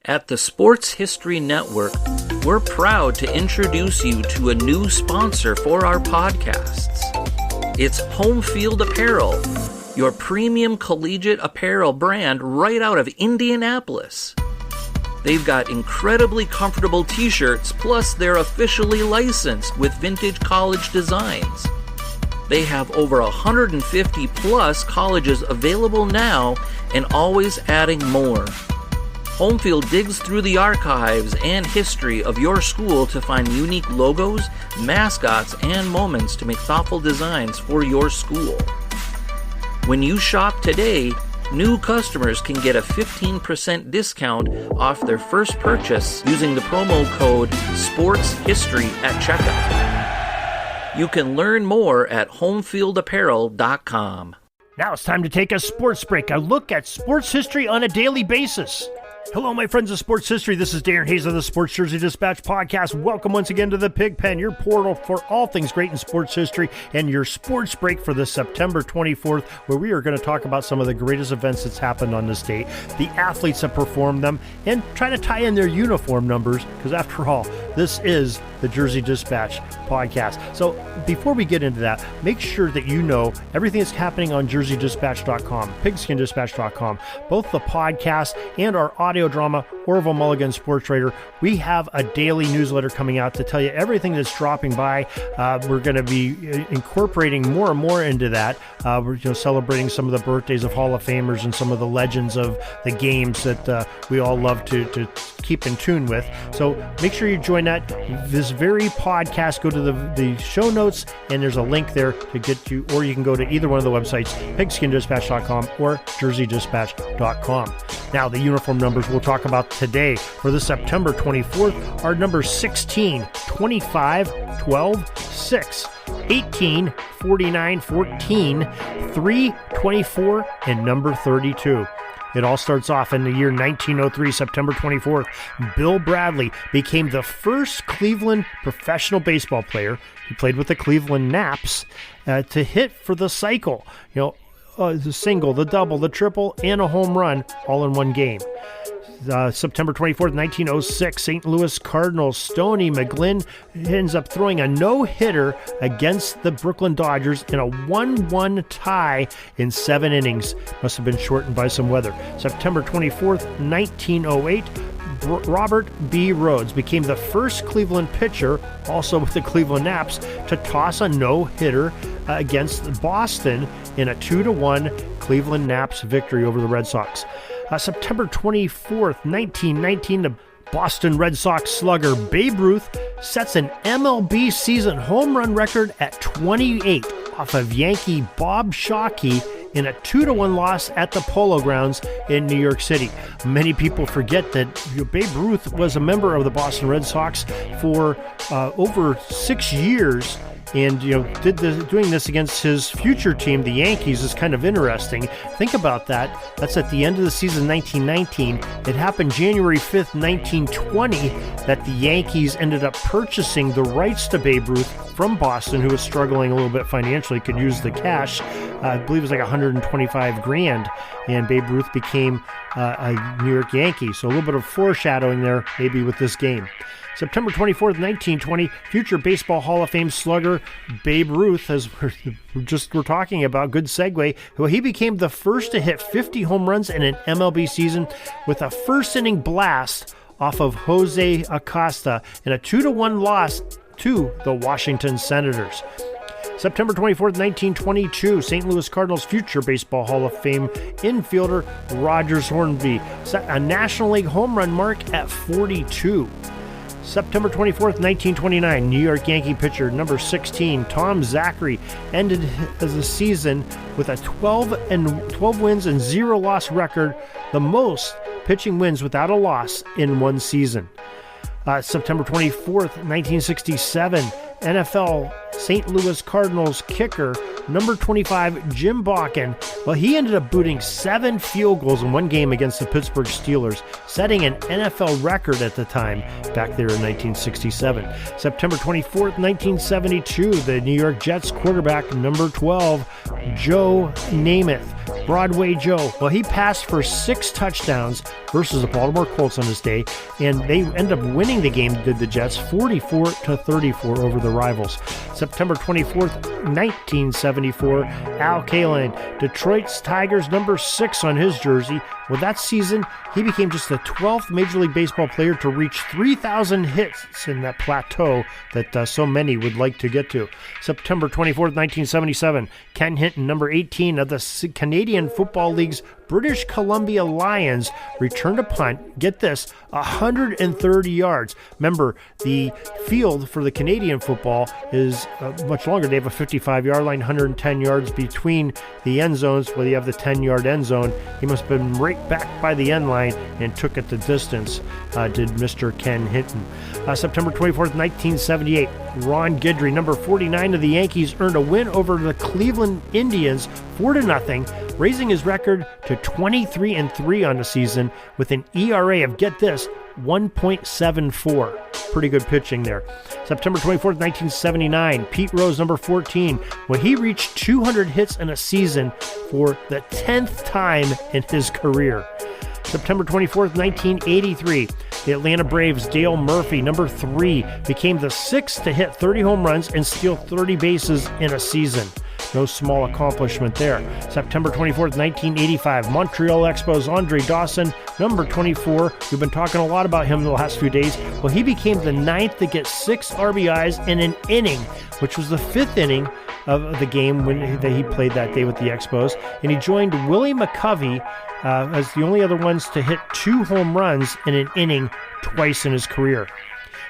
At the Sports History Network, we're proud to introduce you to a new sponsor for our podcasts. It's Winfield Apparel, your premium collegiate apparel brand right out of Indianapolis. They've got incredibly comfortable t-shirts, plus they're officially licensed with vintage college designs. They have over 150 plus colleges available now and always adding more. Winfield digs through the archives and history of your school to find unique logos, mascots, and moments to make thoughtful designs for your school. When you shop today, new customers can get a 15% discount off their first purchase using the promo code SPORTSHISTORY at checkout. You can learn more at homefieldapparel.com. Now it's time to take a sports break, a look at sports history on a daily basis. Hello, my friends of sports history. This is Darren Hayes of the Sports Jersey Dispatch podcast. Welcome once again to the Pig Pen, your portal for all things great in sports history, and your sports break for the September 24th, where we are going to talk about some of the greatest events that's happened on this date, the athletes that performed them, and try to tie in their uniform numbers, because after all, this is the Jersey Dispatch podcast. So before we get into that, make sure that you know everything that's happening on jerseydispatch.com, pigskindispatch.com, both the podcast and our audio drama, Orville Mulligan Sports Writer. We have a daily newsletter coming out to tell you everything that's dropping by. We're going to be incorporating more and more into that. We're celebrating some of the birthdays of Hall of Famers and some of the legends of the games that we all love to keep in tune with. So make sure you join that. This very podcast, go to the show notes, and there's a link there to get you, or you can go to either one of the websites, pigskindispatch.com or jerseydispatch.com. Now, the uniform numbers we'll talk about today for the September 24th are numbers 16, 25, 12, 6, 18, 49, 14, 3, 24, and number 32. It all starts off in the year 1903, September 24th. Bill Bradley became the first Cleveland professional baseball player. He played with the Cleveland Naps to hit for the cycle. The single, the double, the triple, and a home run all in one game. September 24th, 1906, St. Louis Cardinals, Stoney McGlynn ends up throwing a no-hitter against the Brooklyn Dodgers in a 1-1 tie in 7 innings. Must have been shortened by some weather. September 24th, 1908, Robert B. Rhodes became the first Cleveland pitcher, also with the Cleveland Naps, to toss a no-hitter against Boston in a 2-1 Cleveland Naps victory over the Red Sox. September 24th, 1919, the Boston Red Sox slugger Babe Ruth sets an MLB season home run record at 28 off of Yankee Bob Shockey in a 2-1 loss at the Polo Grounds in New York City. Many people forget that Babe Ruth was a member of the Boston Red Sox for over 6 years. And doing this against his future team, the Yankees, is kind of interesting. Think about that. That's at the end of the season, 1919. It happened January 5th, 1920, that the Yankees ended up purchasing the rights to Babe Ruth from Boston, who was struggling a little bit financially, could use the cash. I believe it was like $125,000, and Babe Ruth became a New York Yankee. So a little bit of foreshadowing there, maybe with this game. September 24th, 1920, future Baseball Hall of Fame slugger Babe Ruth, as we're talking about, good segue, he became the first to hit 50 home runs in an MLB season with a first-inning blast off of Jose Acosta in a 2-1 loss to the Washington Senators. September 24th, 1922, St. Louis Cardinals future Baseball Hall of Fame infielder Rogers Hornby set a National League home run mark at 42. September 24th, 1929, New York Yankee pitcher number 16, Tom Zachary, ended the season with a 12 wins and 0 loss record, the most pitching wins without a loss in one season. September 24th, 1967, NFL St. Louis Cardinals kicker number 25, Jim Bakken, he ended up booting 7 field goals in one game against the Pittsburgh Steelers, setting an NFL record at the time back there in 1967. September 24th, 1972, the New York Jets quarterback number 12, Joe Namath, Broadway Joe. Well, he passed for 6 touchdowns versus the Baltimore Colts on his day, and they ended up winning the game, did the Jets, 44-34 over the rivals. September 24th, 1974, Al Kaline, Detroit's Tigers number 6 on his jersey. Well, that season, he became just the 12th Major League Baseball player to reach 3,000 hits in that plateau that so many would like to get to. September 24th, 1977, Ken Hinton, number 18 of the Canadian Football League's British Columbia Lions, returned a punt, get this, 130 yards. Remember, the field for the Canadian football is much longer. They have a 55-yard line, 110 yards between the end zones, where you have the 10-yard end zone. He must have been right back by the end line and took it the distance, did Mr. Ken Hinton. September 24th, 1978, Ron Guidry, number 49 of the Yankees, earned a win over the Cleveland Indians 4-0, raising his record to 23-3 on the season with an ERA of, get this, 1.74. Pretty good pitching there. September 24th, 1979, Pete Rose, number 14, when he reached 200 hits in a season for the 10th time in his career. September 24th, 1983, the Atlanta Braves' Dale Murphy, number 3, became the 6th to hit 30 home runs and steal 30 bases in a season. No small accomplishment there. September 24th, 1985, Montreal Expos' Andre Dawson, number 24. We've been talking a lot about him the last few days. Well, he became the 9th to get 6 RBIs in an inning, which was the 5th inning of the game that he played that day with the Expos. And he joined Willie McCovey as the only other ones to hit 2 home runs in an inning twice in his career.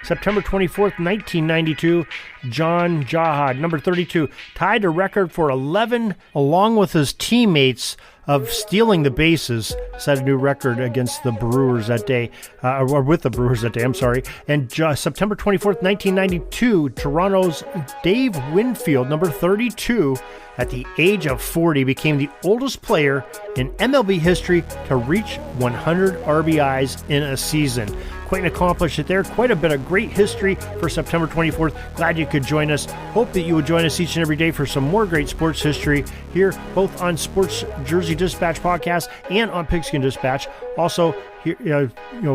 September 24th, 1992, John Jahad, number 32, tied a record for 11, along with his teammates, of stealing the bases, set a new record against the Brewers that day, or with the Brewers that day, I'm sorry. And September 24th, 1992, Toronto's Dave Winfield, number 32, at the age of 40, became the oldest player in MLB history to reach 100 RBIs in a season. Quite an accomplishment there. Quite a bit of great history for September 24th. Glad you could join us. Hope that you would join us each and every day for some more great sports history here, both on Sports Jersey Dispatch podcast and on Pigskin Dispatch. Also, here,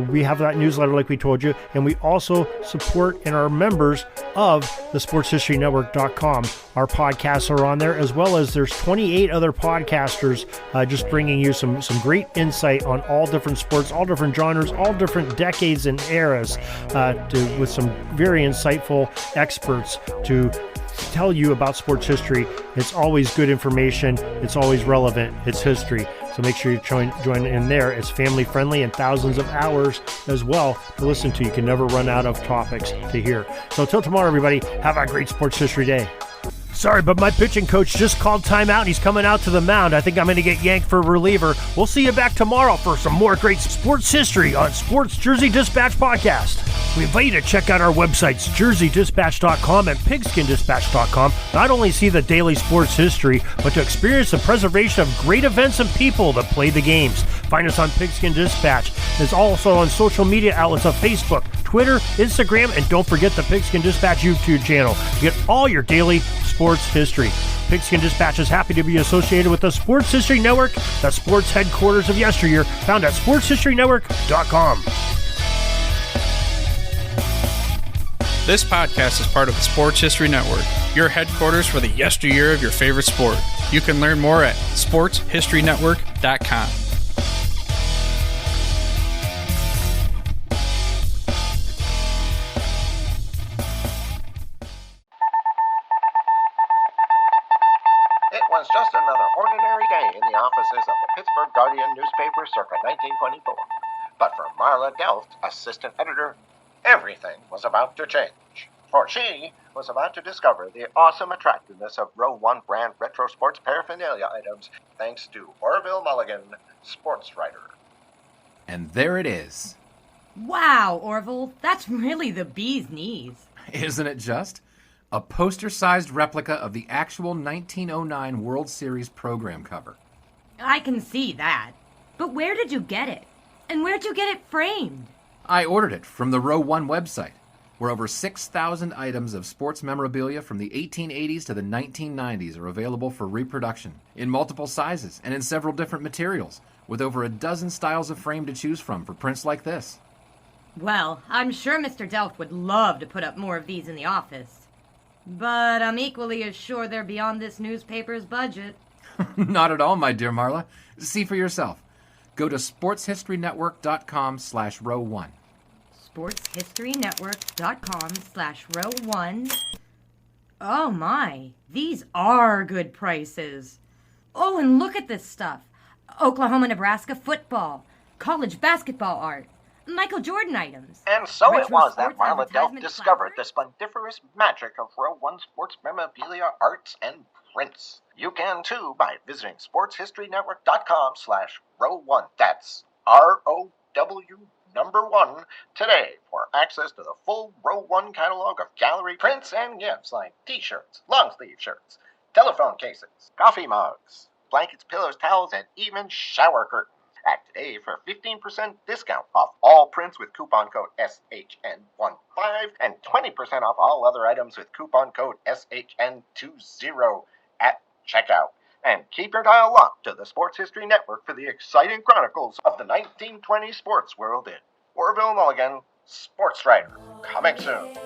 we have that newsletter like we told you, and we also support and are members of the sportshistorynetwork.com. Our podcasts are on there, as well as there's 28 other podcasters just bringing you some great insight on all different sports, all different genres, all different decades and eras, with some very insightful experts to tell you about sports history. It's always good information. It's always relevant. It's history. So make sure you join in there. It's family friendly and thousands of hours as well to listen to. You can never run out of topics to hear. So until tomorrow, everybody, have a great sports history day. Sorry, but my pitching coach just called timeout and he's coming out to the mound. I think I'm going to get yanked for a reliever. We'll see you back tomorrow for some more great sports history on Sports Jersey Dispatch Podcast. We invite you to check out our websites, jerseydispatch.com and pigskindispatch.com. Not only see the daily sports history, but to experience the preservation of great events and people that play the games. Find us on Pigskin Dispatch. It's also on social media outlets of Facebook, Twitter, Instagram, and don't forget the Pigskin Dispatch YouTube channel to get all your daily sports history. Pigskin Dispatch is happy to be associated with the Sports History Network, the sports headquarters of yesteryear, found at sportshistorynetwork.com. This podcast is part of the Sports History Network, your headquarters for the yesteryear of your favorite sport. You can learn more at sportshistorynetwork.com. It was just another ordinary day in the offices of the Pittsburgh Guardian newspaper circa 1924. But for Marla Delft, assistant editor, everything was about to change. For she was about to discover the awesome attractiveness of Row 1 brand retro sports paraphernalia items thanks to Orville Mulligan, sports writer. And there it is. Wow, Orville, that's really the bee's knees. Isn't it just? A poster-sized replica of the actual 1909 World Series program cover. I can see that. But where did you get it? And where'd you get it framed? I ordered it from the Row 1 website. where over 6,000 items of sports memorabilia from the 1880s to the 1990s are available for reproduction in multiple sizes and in several different materials, with over a dozen styles of frame to choose from for prints like this. Well, I'm sure Mr. Delft would love to put up more of these in the office. But I'm equally as sure they're beyond this newspaper's budget. Not at all, my dear Marla. See for yourself. Go to sportshistorynetwork.com/row1. sportshistorynetwork.com/row1. Oh my, these are good prices. Oh, and look at this stuff. Oklahoma-Nebraska football, college basketball art, Michael Jordan items. And so it retro was that sports Marla Delft advertisement discovered the flowers. splendiferous magic of Row 1 sports memorabilia, arts, and prints. You can too by visiting sportshistorynetwork.com/row1. That's ROW1 today for access to the full Row 1 catalog of gallery prints and gifts like t-shirts, long-sleeve shirts, telephone cases, coffee mugs, blankets, pillows, towels, and even shower curtains. Act today for a 15% discount off all prints with coupon code SHN15 and 20% off all other items with coupon code SHN20 at checkout. And keep your dial locked to the Sports History Network for the exciting chronicles of the 1920 sports world in Orville Mulligan, Sports Writer. Coming soon.